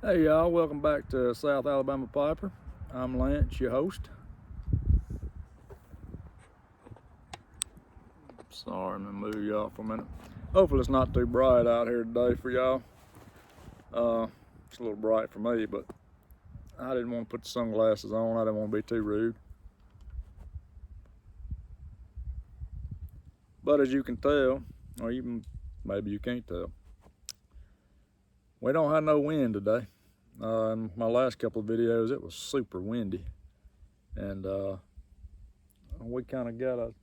Hey y'all, welcome back to South Alabama Piper. I'm Lance, your host. Sorry, I'm gonna move y'all for a minute. Hopefully it's not too bright out here today for y'all. It's a little bright for me, but I didn't want to put the sunglasses on. I didn't want to be too rude. But as you can tell, or even maybe you can't tell, we don't have no wind today. In my last couple of videos, it was super windy, and we kind of got a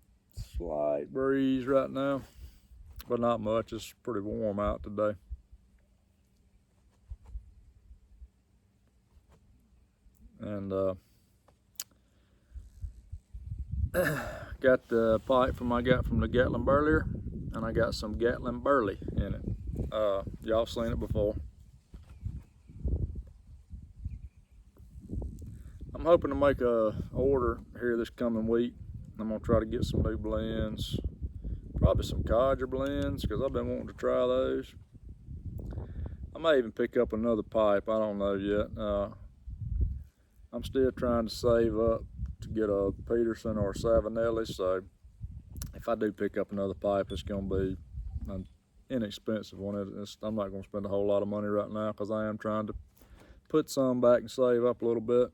slight breeze right now, but not much. It's pretty warm out today. And got the pipe I got from the Gatlin Burlier, and I got some Gatlin Burley in it. Y'all seen it before. I'm hoping to make a order here this coming week. I'm gonna try to get some new blends, probably some codger blends, because I've been wanting to try those. I may even pick up another pipe, I don't know yet. I'm still trying to save up to get a Peterson or a Savinelli, so if I do pick up another pipe, it's gonna be an inexpensive one. I'm not gonna spend a whole lot of money right now because I am trying to put some back and save up a little bit.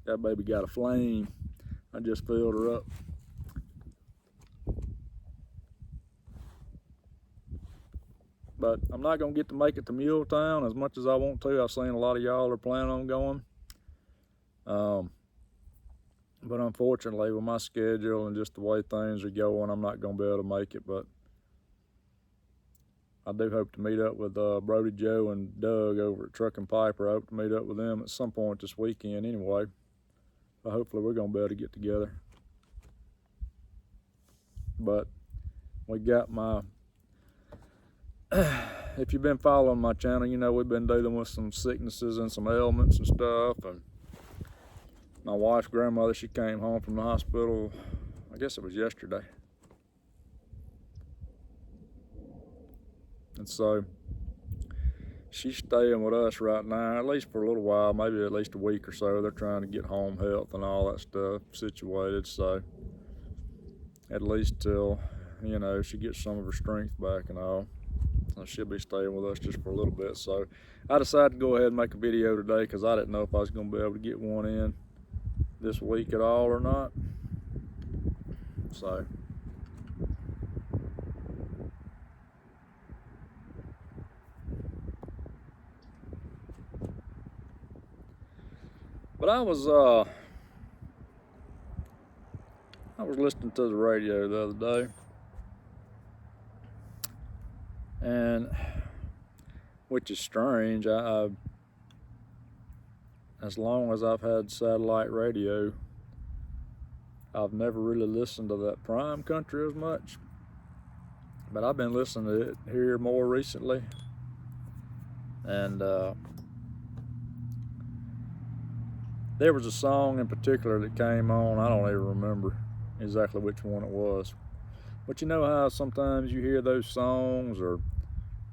That baby got a flame. I just filled her up. But I'm not gonna get to make it to Muletown as much as I want to. I've seen a lot of y'all are planning on going. But unfortunately, with my schedule and just the way things are going, I'm not gonna be able to make it. But I do hope to meet up with Brody, Joe, and Doug over at Truck and Piper. I hope to meet up with them at some point this weekend anyway. But hopefully we're gonna be able to get together. But we got my, if you've been following my channel, you know we've been dealing with some sicknesses and some ailments and stuff. And my wife's grandmother, she came home from the hospital, I guess it was yesterday. And so she's staying with us right now, at least for a little while, maybe at least a week or so. They're trying to get home health and all that stuff situated. So at least till, you know, she gets some of her strength back and all. And she'll be staying with us just for a little bit. So I decided to go ahead and make a video today because I didn't know if I was going to be able to get one in this week at all or not. So but I was listening to the radio the other day, and which is strange. I as long as I've had satellite radio, I've never really listened to that Prime Country as much, but I've been listening to it here more recently. And there was a song in particular that came on. I don't even remember exactly which one it was, but you know how sometimes you hear those songs, or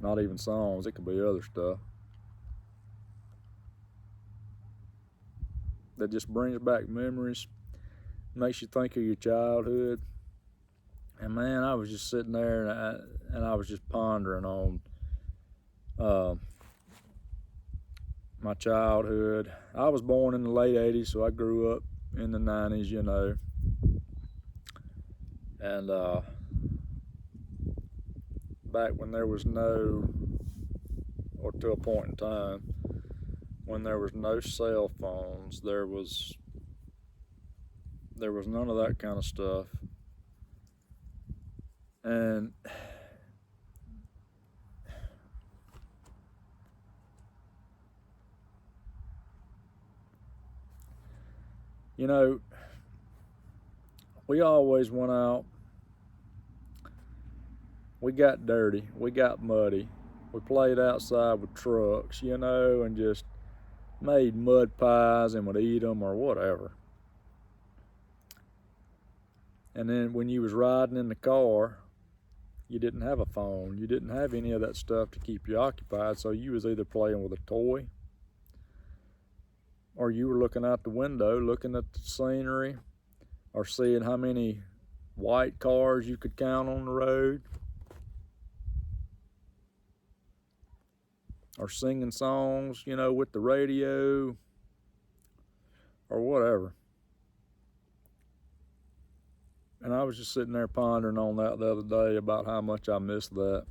not even songs, it could be other stuff, that just brings back memories, makes you think of your childhood. And man, I was just sitting there and I was just pondering on my childhood. I was born in the late 80s, so I grew up in the 90s, you know. And back when there was no, or to a point in time, when there was no cell phones, there was none of that kind of stuff. And you know, we always went out, we got dirty, we got muddy, we played outside with trucks, you know, and just made mud pies and would eat them or whatever. And then when you was riding in the car, you didn't have a phone. You didn't have any of that stuff to keep you occupied. So you was either playing with a toy, or you were looking out the window, looking at the scenery, or seeing how many white cars you could count on the road, or singing songs, with the radio, or whatever. And I was just sitting there pondering on that the other day about how much I miss that.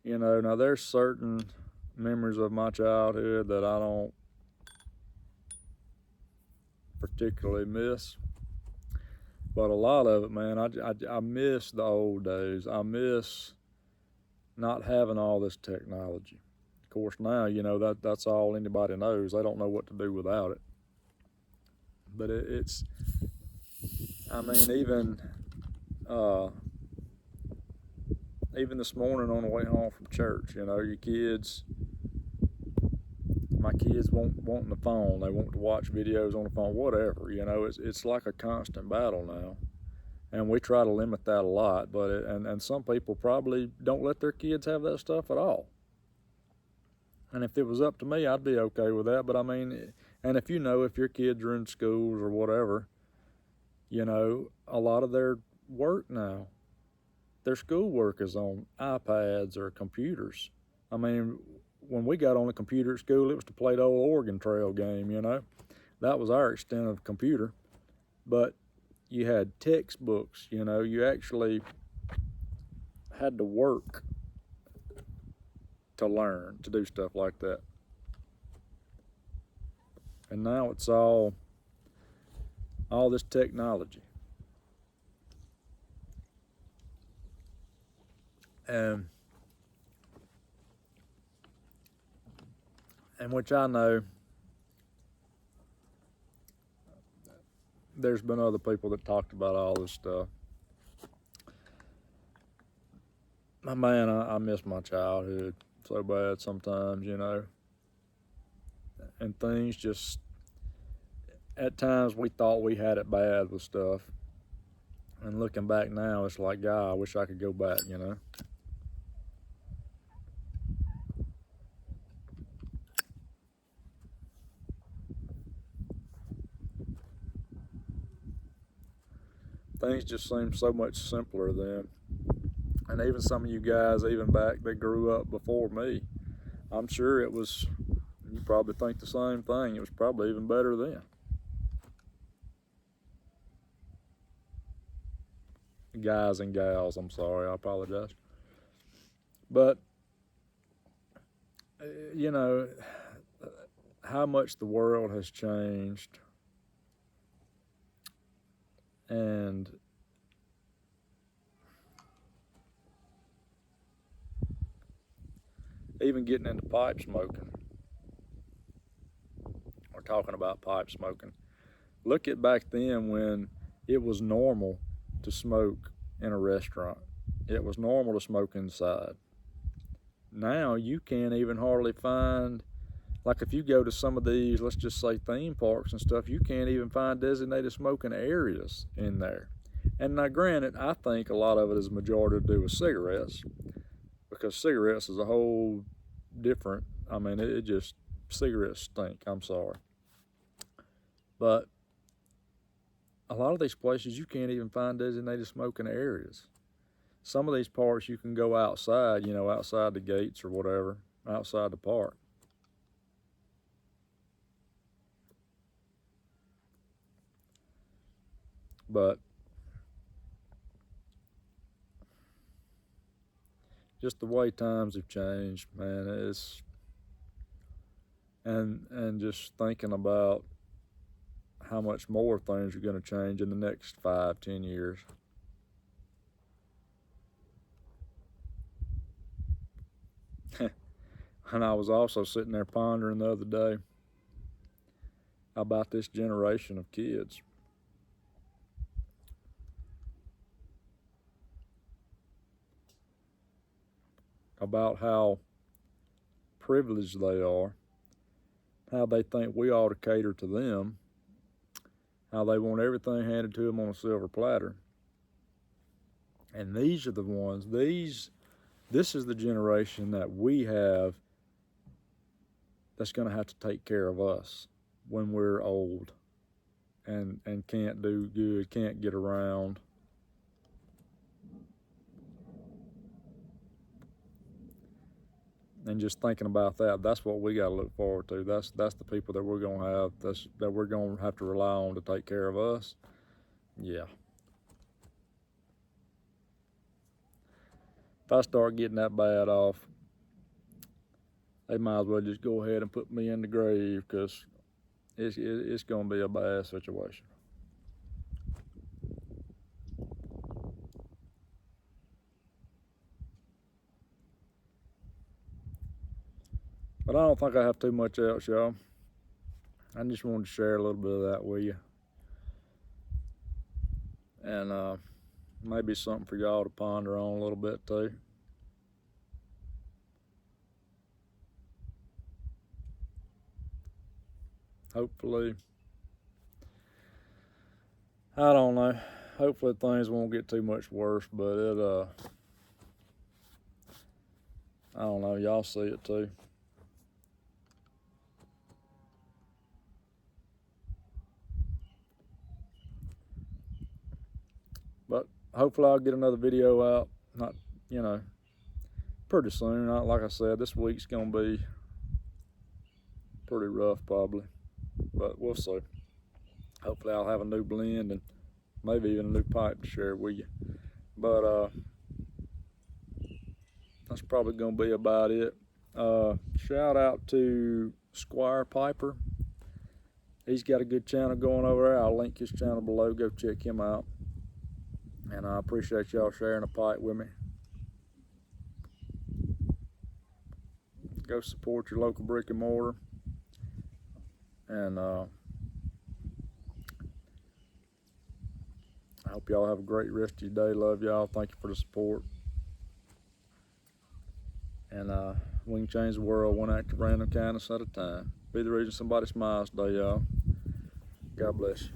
Now there's certain memories of my childhood that I don't particularly miss. But a lot of it, man, I miss the old days. I miss not having all this technology. Of course, now, that's all anybody knows. They don't know what to do without it. But even this morning on the way home from church, my kids wanting the phone. They want to watch videos on the phone, whatever. It's like a constant battle now. And we try to limit that a lot, but and some people probably don't let their kids have that stuff at all. And if it was up to me, I'd be okay with that. But and if your kids are in schools or whatever, a lot of their work now, their schoolwork is on iPads or computers. When we got on the computer at school, it was to play the old Oregon Trail game, That was our extent of computer. But you had textbooks, you actually had to work to learn to do stuff like that. And now it's all this technology. And which I know there's been other people that talked about all this stuff. Man, I miss my childhood so bad sometimes, and things just, at times we thought we had it bad with stuff, and looking back now, it's like, God, I wish I could go back, Things just seem so much simpler then. And even some of you guys, even back that grew up before me, I'm sure it was, you probably think the same thing, it was probably even better then. Guys and gals, I'm sorry, I apologize. But, how much the world has changed, and even getting into pipe smoking. We're talking about pipe smoking. Look at back then when it was normal to smoke in a restaurant. It was normal to smoke inside. Now you can't even hardly find, like if you go to some of these, let's just say theme parks and stuff, you can't even find designated smoking areas in there. And now granted, I think a lot of it is majority to do with cigarettes, because cigarettes is a whole different, cigarettes stink, I'm sorry. But a lot of these places you can't even find designated smoking areas. Some of these parks you can go outside, outside the gates or whatever, outside the park. But just the way times have changed, man, and just thinking about how much more things are going to change in the next 5-10 years. And I was also sitting there pondering the other day about this generation of kids. About how privileged they are, how they think we ought to cater to them, how they want everything handed to them on a silver platter. And these are the ones, this is the generation that we have that's going to have to take care of us when we're old and can't do good, can't get around. And just thinking about that, that's what we got to look forward to. That's the people that we're going to have, that we're going to have to rely on to take care of us. Yeah. If I start getting that bad off, they might as well just go ahead and put me in the grave, because it's going to be a bad situation. But I don't think I have too much else, y'all. I just wanted to share a little bit of that with you. And maybe something for y'all to ponder on a little bit too. Hopefully, I don't know, hopefully things won't get too much worse, but I don't know, y'all see it too. But hopefully I'll get another video out, not, pretty soon. Like I said, this week's gonna be pretty rough probably, but we'll see. Hopefully I'll have a new blend and maybe even a new pipe to share with you. But that's probably gonna be about it. Shout out to Squire Piper. He's got a good channel going over there. I'll link his channel below. Go check him out. And I appreciate y'all sharing a pipe with me. Go support your local brick and mortar. And I hope y'all have a great rest of your day. Love y'all. Thank you for the support. And we can change the world one act of random kindness at a time. Be the reason somebody smiles today, y'all. God bless you.